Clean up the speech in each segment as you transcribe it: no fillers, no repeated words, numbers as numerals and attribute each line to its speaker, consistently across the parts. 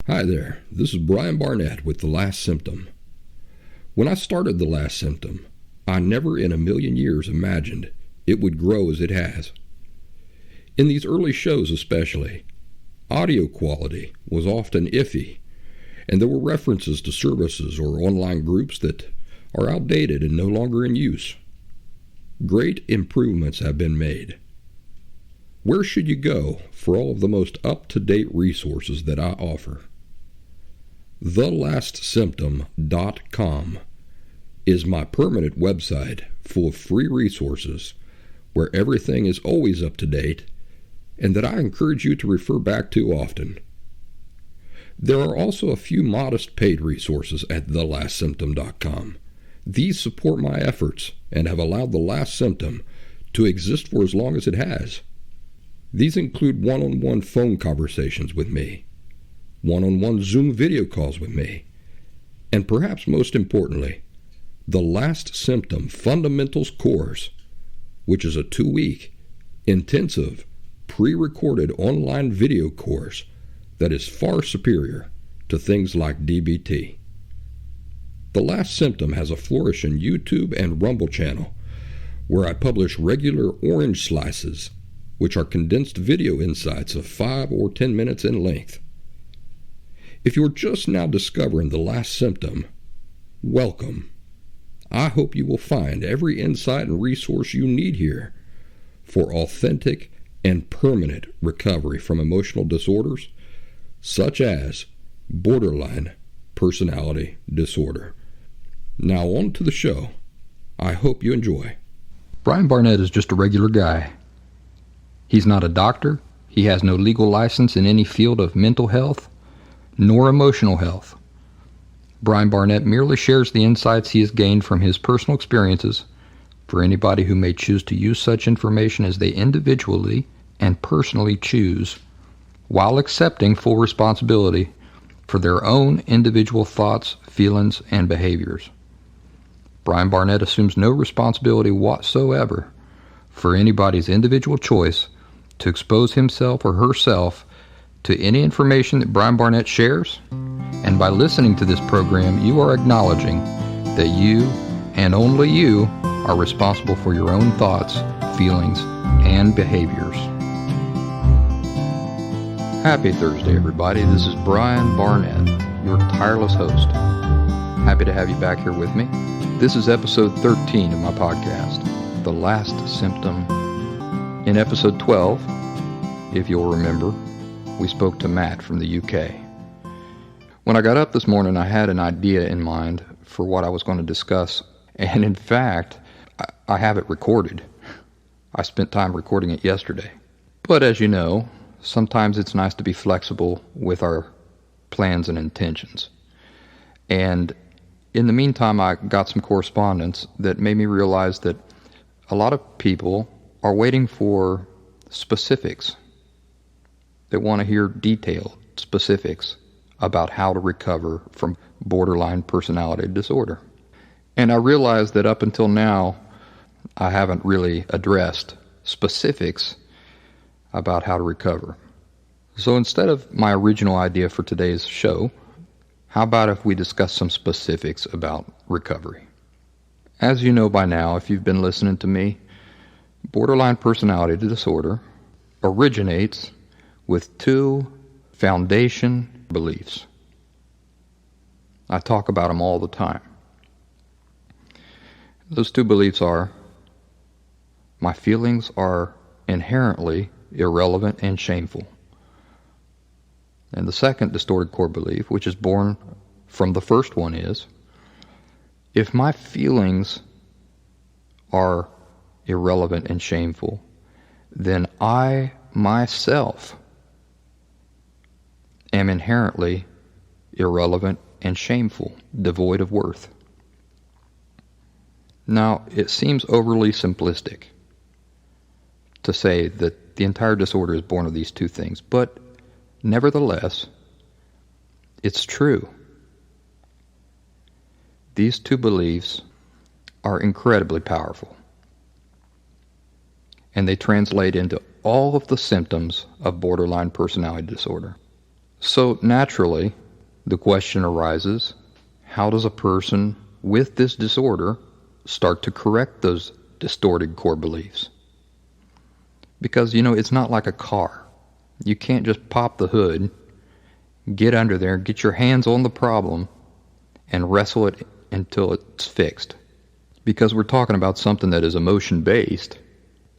Speaker 1: Hi there, this is Brian Barnett with The Last Symptom. When I started The Last Symptom, I never in a million years imagined it would grow as it has. In these early shows especially, audio quality was often iffy, and there were references to services or online groups that are outdated and no longer in use. Great improvements have been made. Where should you go for all of the most up-to-date resources that I offer? TheLastSymptom.com is my permanent website full of free resources where everything is always up to date and that I encourage you to refer back to often. There are also a few modest paid resources at TheLastSymptom.com. These support my efforts and have allowed The Last Symptom to exist for as long as it has. These include one-on-one phone conversations with me, one-on-one Zoom video calls with me, and perhaps most importantly, the Last Symptom Fundamentals course, which is a 2-week, intensive, pre-recorded online video course that is far superior to things like DBT. The Last Symptom has a flourishing YouTube and Rumble channel where I publish regular orange slices, which are condensed video insights of 5 or 10 minutes in length. If you're just now discovering The Last Symptom, welcome. I hope you will find every insight and resource you need here for authentic and permanent recovery from emotional disorders such as borderline personality disorder. Now on to the show. I hope you enjoy.
Speaker 2: Brian Barnett is just a regular guy. He's not a doctor. He has no legal license in any field of mental health nor emotional health. Brian Barnett merely shares the insights he has gained from his personal experiences for anybody who may choose to use such information as they individually and personally choose, while accepting full responsibility for their own individual thoughts, feelings, and behaviors. Brian Barnett assumes no responsibility whatsoever for anybody's individual choice to expose himself or herself to any information that Brian Barnett shares, and by listening to this program, you are acknowledging that you, and only you, are responsible for your own thoughts, feelings, and behaviors. Happy Thursday, everybody. This is Brian Barnett, your tireless host. Happy to have you back here with me. This is episode 13 of my podcast, The Last Symptom. In episode 12, if you'll remember, we spoke to Matt from the UK. When I got up this morning, I had an idea in mind for what I was going to discuss, and in fact, I have it recorded. I spent time recording it yesterday. But as you know, sometimes it's nice to be flexible with our plans and intentions. And in the meantime, I got some correspondence that made me realize that a lot of people are waiting for specifics. They want to hear detailed specifics about how to recover from borderline personality disorder. And I realized that up until now, I haven't really addressed specifics about how to recover. So instead of my original idea for today's show, how about if we discuss some specifics about recovery? As you know by now, if you've been listening to me, borderline personality disorder originates with 2 foundation beliefs. I talk about them all the time. Those 2 beliefs are, my feelings are inherently irrelevant and shameful. And the second distorted core belief, which is born from the first one, is, if my feelings are irrelevant and shameful, then I myself am inherently irrelevant and shameful, devoid of worth. Now, it seems overly simplistic to say that the entire disorder is born of these 2 things, but nevertheless, it's true. These 2 beliefs are incredibly powerful, and they translate into all of the symptoms of borderline personality disorder. So naturally, the question arises, how does a person with this disorder start to correct those distorted core beliefs? Because, it's not like a car. You can't just pop the hood, get under there, get your hands on the problem, and wrestle it until it's fixed. Because we're talking about something that is emotion-based,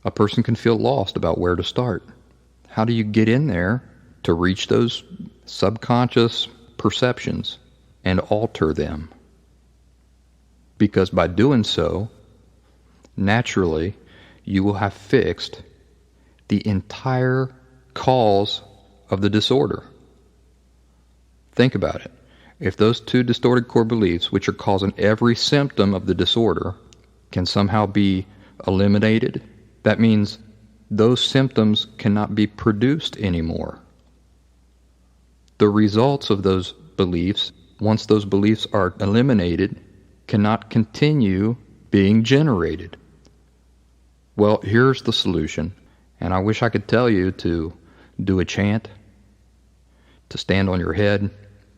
Speaker 2: a person can feel lost about where to start. How do you get in there to reach those subconscious perceptions and alter them? Because by doing so, naturally, you will have fixed the entire cause of the disorder. Think about it. If those two distorted core beliefs, which are causing every symptom of the disorder, can somehow be eliminated, that means those symptoms cannot be produced anymore. The results of those beliefs, once those beliefs are eliminated, cannot continue being generated. Well, here's the solution, and I wish I could tell you to do a chant, to stand on your head,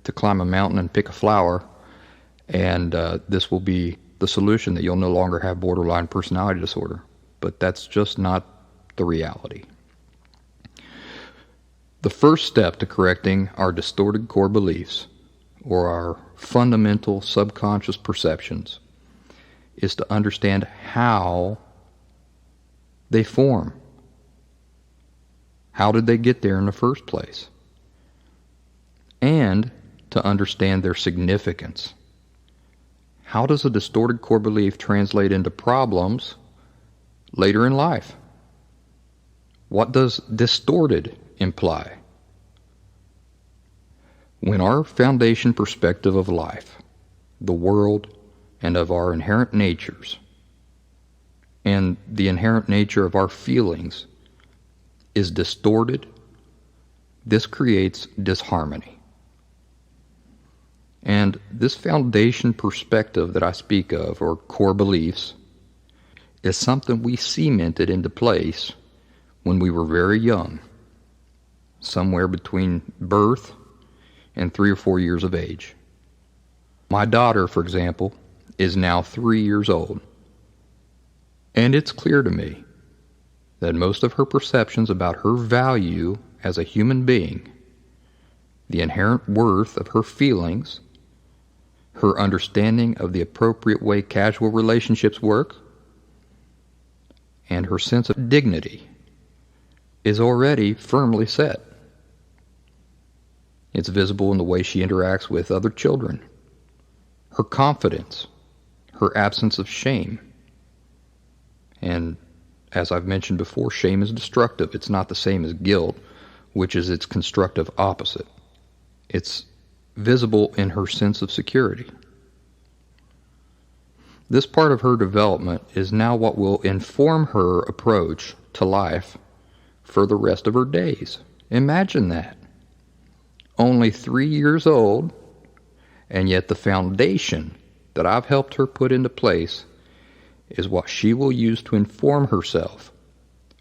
Speaker 2: to climb a mountain and pick a flower, and this will be the solution that you'll no longer have borderline personality disorder. But that's just not the reality. The first step to correcting our distorted core beliefs, or our fundamental subconscious perceptions, is to understand how they form. How did they get there in the first place? And to understand their significance. How does a distorted core belief translate into problems later in life? What does distorted imply? When our foundation perspective of life, the world, and of our inherent natures, and the inherent nature of our feelings is distorted, this creates disharmony. And this foundation perspective that I speak of, or core beliefs, is something we cemented into place when we were very young, somewhere between birth and 3 or 4 years of age. My daughter, for example, is now 3 years old. And it's clear to me that most of her perceptions about her value as a human being, the inherent worth of her feelings, her understanding of the appropriate way casual relationships work, and her sense of dignity is already firmly set. It's visible in the way she interacts with other children, her confidence, her absence of shame. And as I've mentioned before, shame is destructive. It's not the same as guilt, which is its constructive opposite. It's visible in her sense of security. This part of her development is now what will inform her approach to life for the rest of her days. Imagine that. Only 3 years old, and yet the foundation that I've helped her put into place is what she will use to inform herself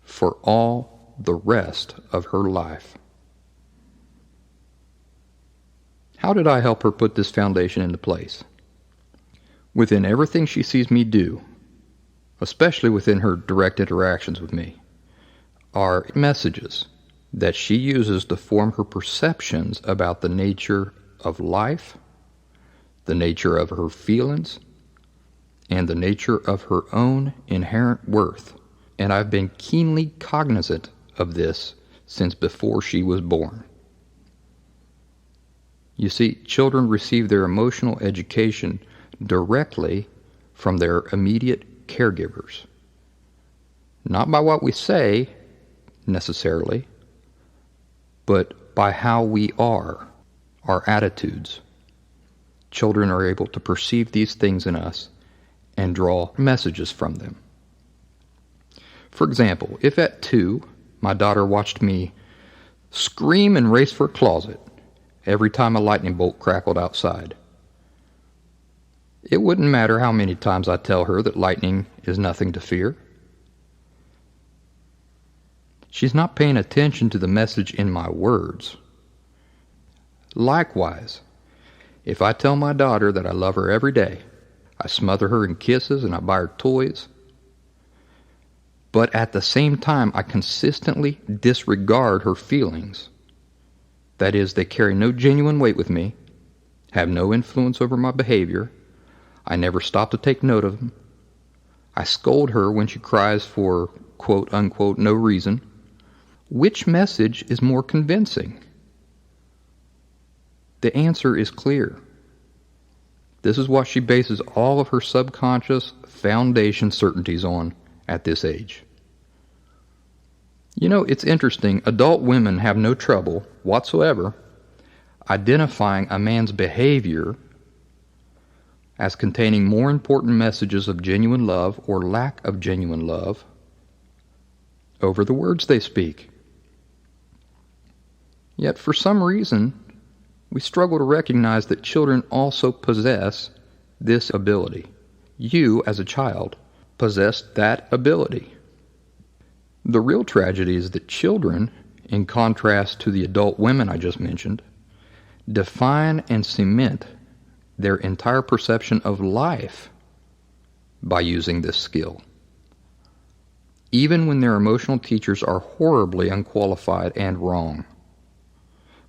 Speaker 2: for all the rest of her life. How did I help her put this foundation into place? Within everything she sees me do, especially within her direct interactions with me, are messages that she uses to form her perceptions about the nature of life, the nature of her feelings, and the nature of her own inherent worth. And I've been keenly cognizant of this since before she was born. You see, children receive their emotional education directly from their immediate caregivers. Not by what we say, necessarily, but by how we are, our attitudes. Children are able to perceive these things in us and draw messages from them. For example, if at 2, my daughter watched me scream and race for a closet every time a lightning bolt crackled outside, it wouldn't matter how many times I tell her that lightning is nothing to fear. She's not paying attention to the message in my words. Likewise, if I tell my daughter that I love her every day, I smother her in kisses and I buy her toys, but at the same time I consistently disregard her feelings, that is, they carry no genuine weight with me, have no influence over my behavior, I never stop to take note of them, I scold her when she cries for quote-unquote no reason, which message is more convincing? The answer is clear. This is what she bases all of her subconscious foundation certainties on at this age. You know, it's interesting. Adult women have no trouble whatsoever identifying a man's behavior as containing more important messages of genuine love or lack of genuine love over the words they speak. Yet for some reason, we struggle to recognize that children also possess this ability. You, as a child, possessed that ability. The real tragedy is that children, in contrast to the adult women I just mentioned, define and cement their entire perception of life by using this skill, even when their emotional teachers are horribly unqualified and wrong.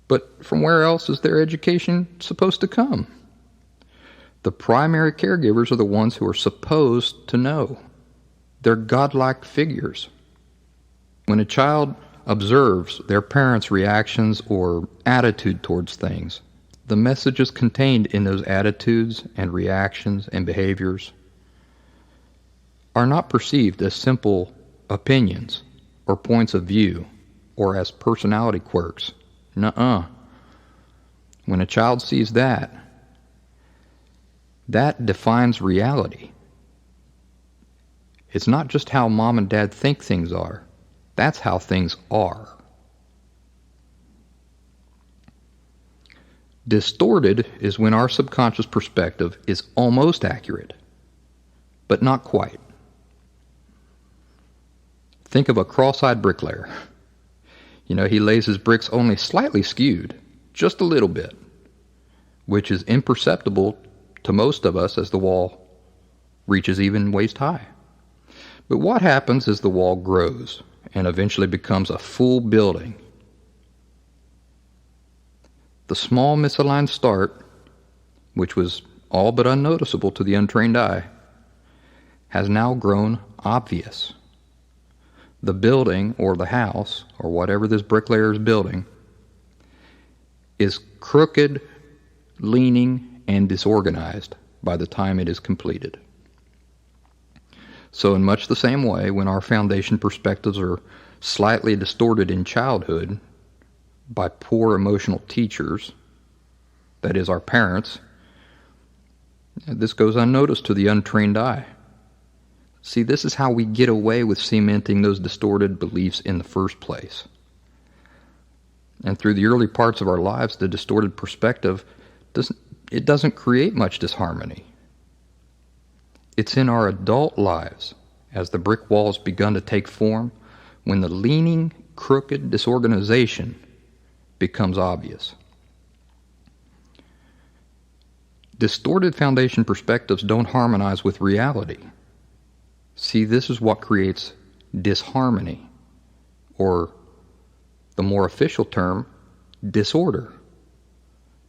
Speaker 2: But from where else is their education supposed to come? The primary caregivers are the ones who are supposed to know. They're godlike figures. When a child observes their parents' reactions or attitude towards things, the messages contained in those attitudes and reactions and behaviors are not perceived as simple opinions or points of view or as personality quirks. Nuh-uh. When a child sees that defines reality. It's not just how mom and dad think things are. That's how things are. Distorted is when our subconscious perspective is almost accurate, but not quite. Think of a cross-eyed bricklayer. You know, he lays his bricks only slightly skewed, just a little bit, which is imperceptible to most of us as the wall reaches even waist high. But what happens as the wall grows and eventually becomes a full building? The small misaligned start, which was all but unnoticeable to the untrained eye, has now grown obvious. The building, or the house, or whatever this bricklayer is building, is crooked, leaning, and disorganized by the time it is completed. So in much the same way, when our foundation perspectives are slightly distorted in childhood by poor emotional teachers, that is, our parents, this goes unnoticed to the untrained eye. See, this is how we get away with cementing those distorted beliefs in the first place. And through the early parts of our lives, the distorted perspective doesn't create much disharmony. It's in our adult lives, as the brick walls begun to take form, when the leaning, crooked disorganization becomes obvious. Distorted foundation perspectives don't harmonize with reality. See, this is what creates disharmony, or the more official term, disorder.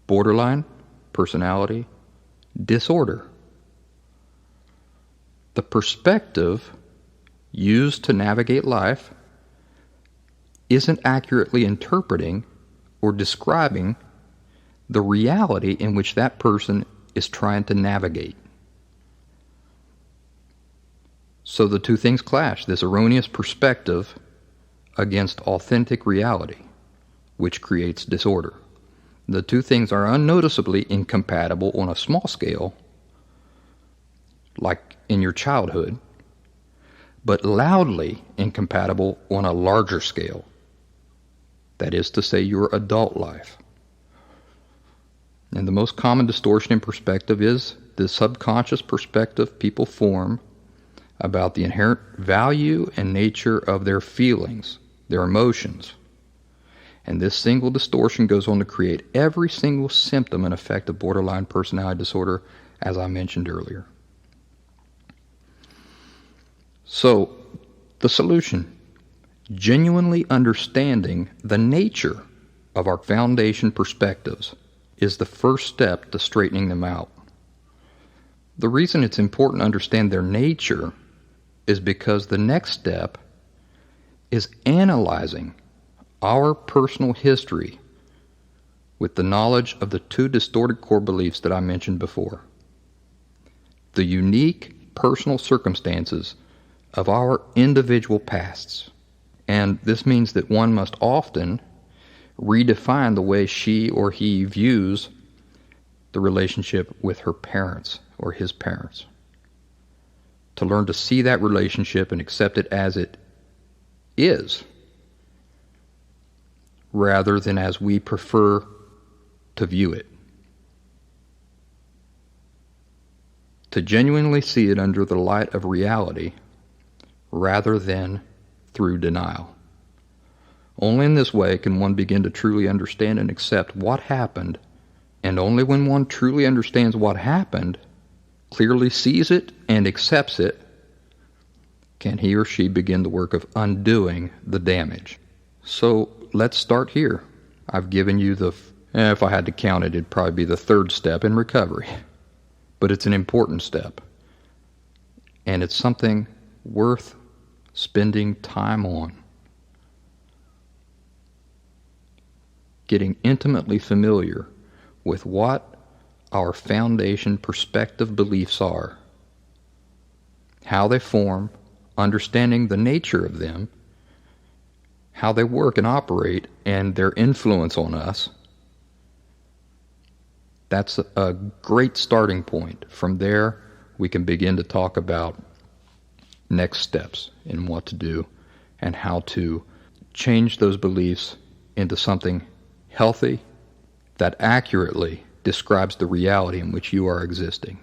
Speaker 2: Borderline personality disorder. The perspective used to navigate life isn't accurately interpreting or describing the reality in which that person is trying to navigate. So the two things clash, this erroneous perspective against authentic reality, which creates disorder. The two things are unnoticeably incompatible on a small scale, like in your childhood, but loudly incompatible on a larger scale, that is to say, your adult life. And the most common distortion in perspective is the subconscious perspective people form about the inherent value and nature of their feelings, their emotions, And this single distortion goes on to create every single symptom and effect of borderline personality disorder, as I mentioned earlier. So, the solution: genuinely understanding the nature of our foundation perspectives is the first step to straightening them out. The reason it's important to understand their nature is because the next step is analyzing our personal history with the knowledge of the two distorted core beliefs that I mentioned before. The unique personal circumstances of our individual pasts. And this means that one must often redefine the way she or he views the relationship with her parents or his parents. To learn to see that relationship and accept it as it is, rather than as we prefer to view it. To genuinely see it under the light of reality, rather than through denial. Only in this way can one begin to truly understand and accept what happened, and only when one truly understands what happened, clearly sees it and accepts it, can he or she begin the work of undoing the damage. So let's start here. I've given you if I had to count it, it'd probably be the third step in recovery. But it's an important step. And it's something worth spending time on. Getting intimately familiar with what our foundation perspective beliefs are, how they form, understanding the nature of them, how they work and operate, and their influence on us. That's a great starting point. From there, we can begin to talk about next steps in what to do and how to change those beliefs into something healthy that accurately describes the reality in which you are existing.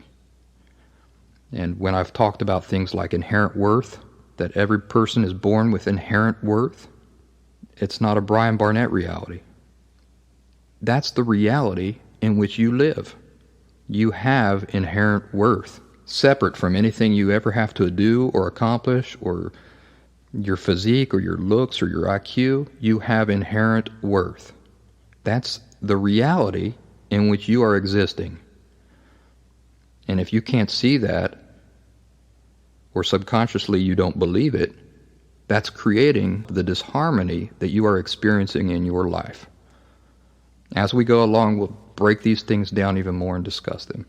Speaker 2: And when I've talked about things like inherent worth, that every person is born with inherent worth, it's not a Brian Barnett reality. That's the reality in which you live. You have inherent worth, separate from anything you ever have to do or accomplish, or your physique or your looks or your IQ. You have inherent worth. That's the reality in which you are existing. And if you can't see that, or subconsciously you don't believe it, that's creating the disharmony that you are experiencing in your life. As we go along, we'll break these things down even more and discuss them.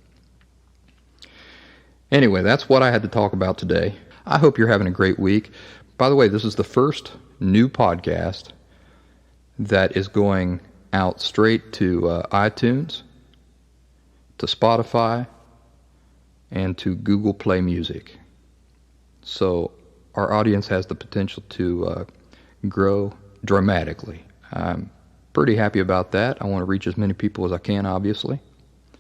Speaker 2: Anyway, that's what I had to talk about today. I hope you're having a great week. By the way, this is the first new podcast that is going out straight to iTunes, to Spotify, and to Google Play Music. So our audience has the potential to grow dramatically. I'm pretty happy about that. I want to reach as many people as I can, obviously.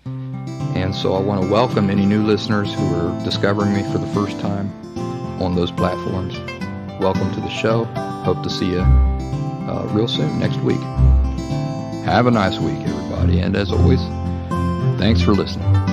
Speaker 2: And so I want to welcome any new listeners who are discovering me for the first time on those platforms. Welcome to the show. Hope to see you real soon, next week. Have a nice week, everybody. And as always, thanks for listening.